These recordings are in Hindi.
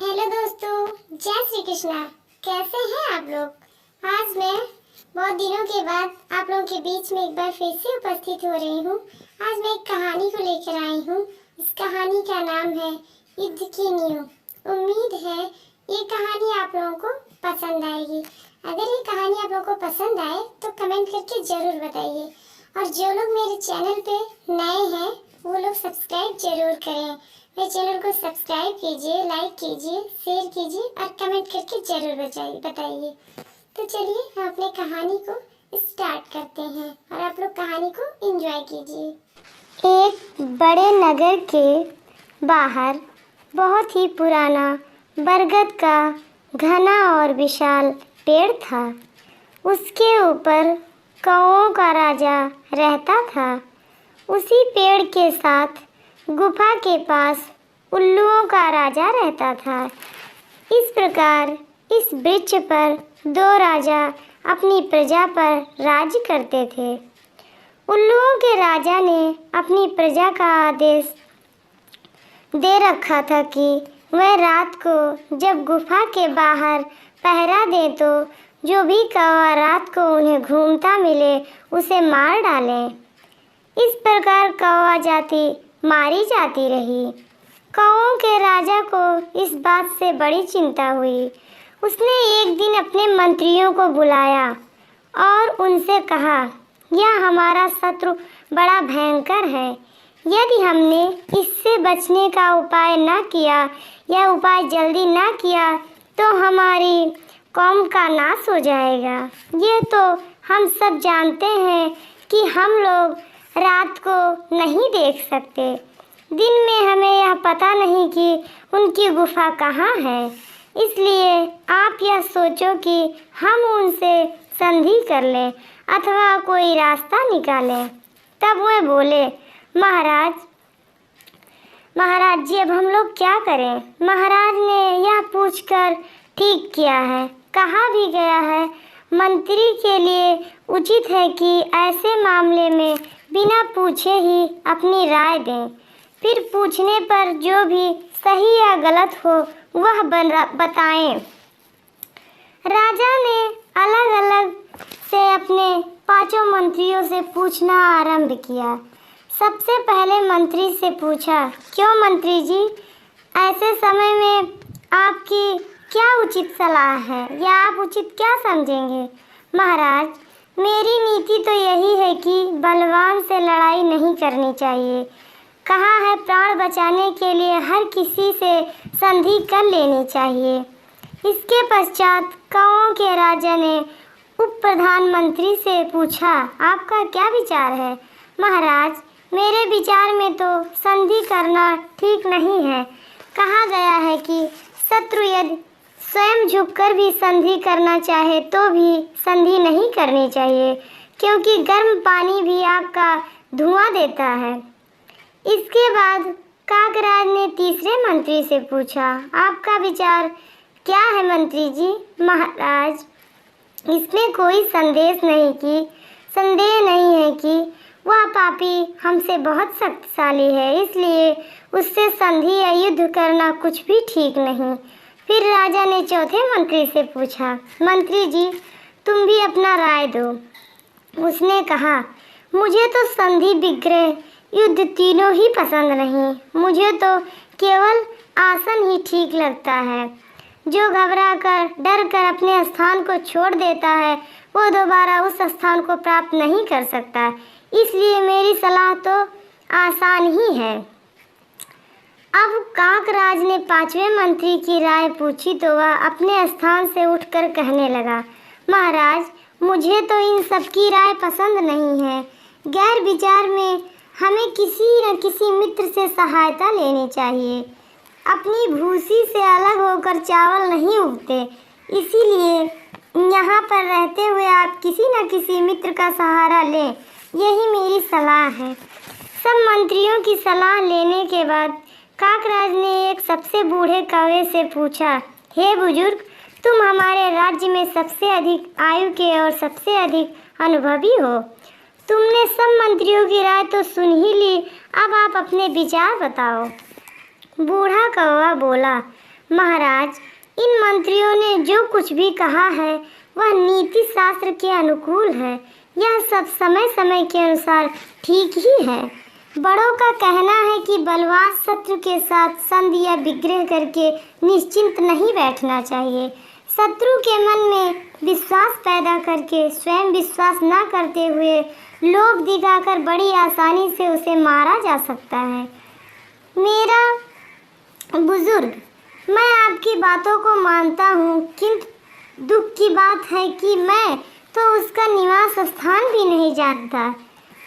हेलो दोस्तों, जय श्री कृष्णा। कैसे हैं आप लोग? आज मैं बहुत दिनों के बाद आप लोगों के बीच में एक बार फिर से उपस्थित हो रही हूँ। आज मैं एक कहानी को लेकर आई हूँ। इस कहानी का नाम है युद्ध की नींव। उम्मीद है ये कहानी आप लोगों को पसंद आएगी। अगर ये कहानी आप लोगों को पसंद आए तो कमेंट करके ज़रूर बताइए। और जो लोग मेरे चैनल पे नए हैं वो लोग सब्सक्राइब जरूर करें। मेरे चैनल को सब्सक्राइब कीजिए, लाइक कीजिए, शेयर कीजिए और कमेंट करके जरूर बताइए। तो चलिए हम अपने कहानी को स्टार्ट करते हैं और आप लोग कहानी को एंजॉय कीजिए। एक बड़े नगर के बाहर बहुत ही पुराना बरगद का घना और विशाल पेड़ था। उसके ऊपर कौओं का राजा रहता था। उसी पेड़ के साथ गुफा के पास उल्लुओं का राजा रहता था। इस प्रकार इस वृक्ष पर दो राजा अपनी प्रजा पर राज करते थे। उल्लुओं के राजा ने अपनी प्रजा का आदेश दे रखा था कि वह रात को जब गुफा के बाहर पहरा दे तो जो भी कौवा रात को उन्हें घूमता मिले उसे मार डालें। इस प्रकार कौवा जाति मारी जाती रही। कौओं के राजा को इस बात से बड़ी चिंता हुई। उसने एक दिन अपने मंत्रियों को बुलाया और उनसे कहा, यह हमारा शत्रु बड़ा भयंकर है। यदि हमने इससे बचने का उपाय न किया या उपाय जल्दी न किया तो हमारी कौम का नाश हो जाएगा। ये तो हम सब जानते हैं कि हम लोग रात को नहीं देख सकते। दिन में हमें यह पता नहीं कि उनकी गुफा कहाँ है। इसलिए आप यह सोचो कि हम उनसे संधि कर लें अथवा कोई रास्ता निकालें। तब वह बोले, महाराज जी, अब हम लोग क्या करें? महाराज ने यह पूछकर ठीक किया है, कहा भी गया है, मंत्री के लिए उचित है कि ऐसे मामले में बिना पूछे ही अपनी राय दें। फिर पूछने पर जो भी सही या गलत हो वह बताएं। राजा ने अलग अलग से अपने पांचों मंत्रियों से पूछना आरंभ किया। सबसे पहले मंत्री से पूछा, क्यों मंत्री जी, ऐसे समय में आपकी क्या उचित सलाह है या आप उचित क्या समझेंगे? महाराज, मेरी नीति तो यही है कि बलवान से लड़ाई नहीं करनी चाहिए। कहा है प्राण बचाने के लिए हर किसी से संधि कर लेनी चाहिए। इसके पश्चात कौओं के राजा ने उप प्रधानमंत्री से पूछा, आपका क्या विचार है? महाराज, मेरे विचार में तो संधि करना ठीक नहीं है। कहा गया है कि शत्रु यदि स्वयं झुककर भी संधि करना चाहे तो भी संधि नहीं करनी चाहिए, क्योंकि गर्म पानी भी आग का धुआं देता है। इसके बाद काकराज ने तीसरे मंत्री से पूछा, आपका विचार क्या है मंत्री जी? महाराज, इसमें कोई संदेह नहीं है कि वह पापी हमसे बहुत शक्तिशाली है, इसलिए उससे संधि या युद्ध करना कुछ भी ठीक नहीं। फिर राजा ने चौथे मंत्री से पूछा, मंत्री जी, तुम भी अपना राय दो। उसने कहा, मुझे तो संधि, विग्रह, युद्ध तीनों ही पसंद नहीं। मुझे तो केवल आसन ही ठीक लगता है। जो घबरा कर डर कर अपने स्थान को छोड़ देता है वो दोबारा उस स्थान को प्राप्त नहीं कर सकता। इसलिए मेरी सलाह तो आसान ही है। अब काकराज ने पांचवें मंत्री की राय पूछी तो वह अपने स्थान से उठकर कहने लगा, महाराज, मुझे तो इन सब की राय पसंद नहीं है। गैर विचार में हमें किसी न किसी मित्र से सहायता लेनी चाहिए। अपनी भूसी से अलग होकर चावल नहीं उगते, इसीलिए यहाँ पर रहते हुए आप किसी न किसी मित्र का सहारा लें, यही मेरी सलाह है। सब मंत्रियों की सलाह लेने के बाद काकराज ने एक सबसे बूढ़े कौवे से पूछा, हे बुजुर्ग, तुम हमारे राज्य में सबसे अधिक आयु के और सबसे अधिक अनुभवी हो। तुमने सब मंत्रियों की राय तो सुन ही ली, अब आप अपने विचार बताओ। बूढ़ा कौवा बोला, महाराज, इन मंत्रियों ने जो कुछ भी कहा है वह नीति शास्त्र के अनुकूल है। यह सब समय समय के अनुसार ठीक ही है। बड़ों का कहना है कि बलवान शत्रु के साथ संधि या विग्रह करके निश्चिंत नहीं बैठना चाहिए। शत्रु के मन में विश्वास पैदा करके स्वयं विश्वास न करते हुए लोभ दिखाकर बड़ी आसानी से उसे मारा जा सकता है। मेरा बुजुर्ग, मैं आपकी बातों को मानता हूँ, किंतु दुख की बात है कि मैं तो उसका निवास स्थान भी नहीं जानता।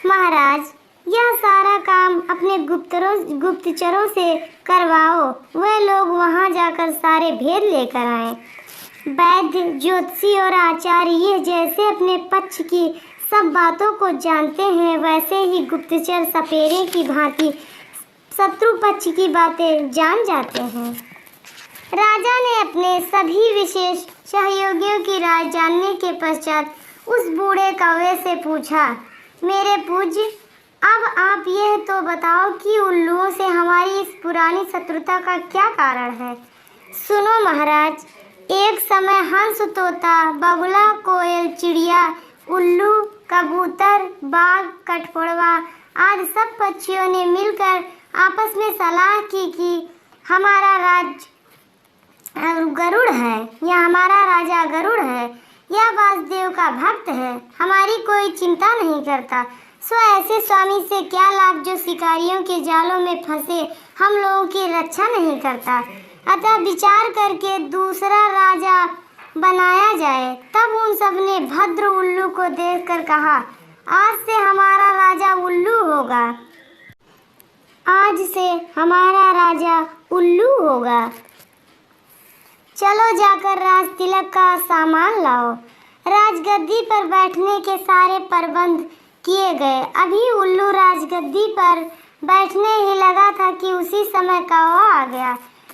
महाराज, यह सारा काम अपने गुप्तचरों से करवाओ। वे लोग वहाँ जाकर सारे भेद लेकर आए। वैद्य, ज्योतिषी और आचार्य जैसे अपने पक्ष की सब बातों को जानते हैं, वैसे ही गुप्तचर सपेरे की भांति शत्रु पक्ष की बातें जान जाते हैं। राजा ने अपने सभी विशेष सहयोगियों की राय जानने के पश्चात उस बूढ़े कौवे से पूछा, मेरे पूज्य, अब आप यह तो बताओ कि उल्लुओं से हमारी इस पुरानी शत्रुता का क्या कारण है। सुनो महाराज, एक समय हंस, तोता, बगुला, कोयल, चिड़िया, उल्लू, कबूतर, बाघ, कठफोड़वा आदि सब पक्षियों ने मिलकर आपस में सलाह की कि हमारा राज गरुड़ है, या हमारा राजा गरुड़ है, यह वासुदेव का भक्त है, हमारी कोई चिंता नहीं करता। सो ऐसे स्वामी से क्या लाभ जो शिकारियों के जालों में फंसे हम लोगों की रक्षा नहीं करता। अतः विचार करके दूसरा राजा बनाया जाए। तब उन सब ने भद्र उल्लू को देखकर कहा, आज से हमारा राजा उल्लू होगा। आज से हमारा राजा उल्लू होगा। चलो जाकर राज तिलक का सामान लाओ। राजगद्दी पर बैठने के सारे प्रबंध किए गए। अभी उल्लू राजगद्दी पर बैठने ही लगा था कि उसी समय कौवा आ गया।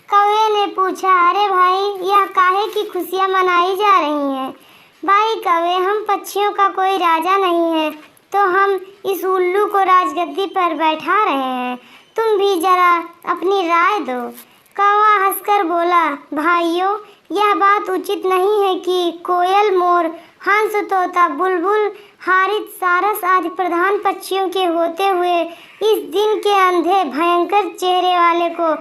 कौवे ने पूछा, अरे भाई, यह काहे की खुशियाँ मनाई जा रही हैं। भाई कौवे, हम पक्षियों का कोई राजा नहीं है तो हम इस उल्लू को राजगद्दी पर बैठा रहे हैं। तुम भी जरा अपनी राय दो। कौवा हंसकर बोला, भाइयों, यह बात उचित नहीं है कि कोयल, मोर, हंस, तोता, बुलबुल, हारित, सारस आदि प्रधान पक्षियों के होते हुए इस दिन के अंधे भयंकर चेहरे वाले को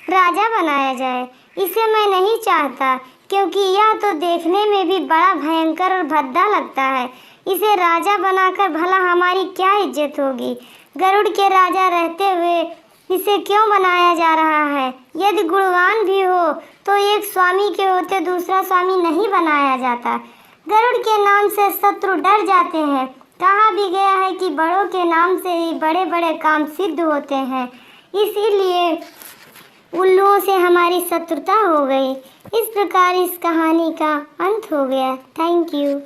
राजा बनाया जाए। इसे मैं नहीं चाहता, क्योंकि यह तो देखने में भी बड़ा भयंकर और भद्दा लगता है। इसे राजा बनाकर भला हमारी क्या इज्जत होगी। गरुड़ के राजा रहते हुए इसे क्यों बनाया जा रहा है। यदि गुणवान भी हो तो एक स्वामी के होते दूसरा स्वामी नहीं बनाया जाता। गरुड़ के नाम से शत्रु डर जाते हैं। कहा भी गया है कि बड़ों के नाम से ही बड़े बड़े काम सिद्ध होते हैं। इसीलिए उल्लुओं से हमारी शत्रुता हो गई। इस प्रकार इस कहानी का अंत हो गया। Thank you.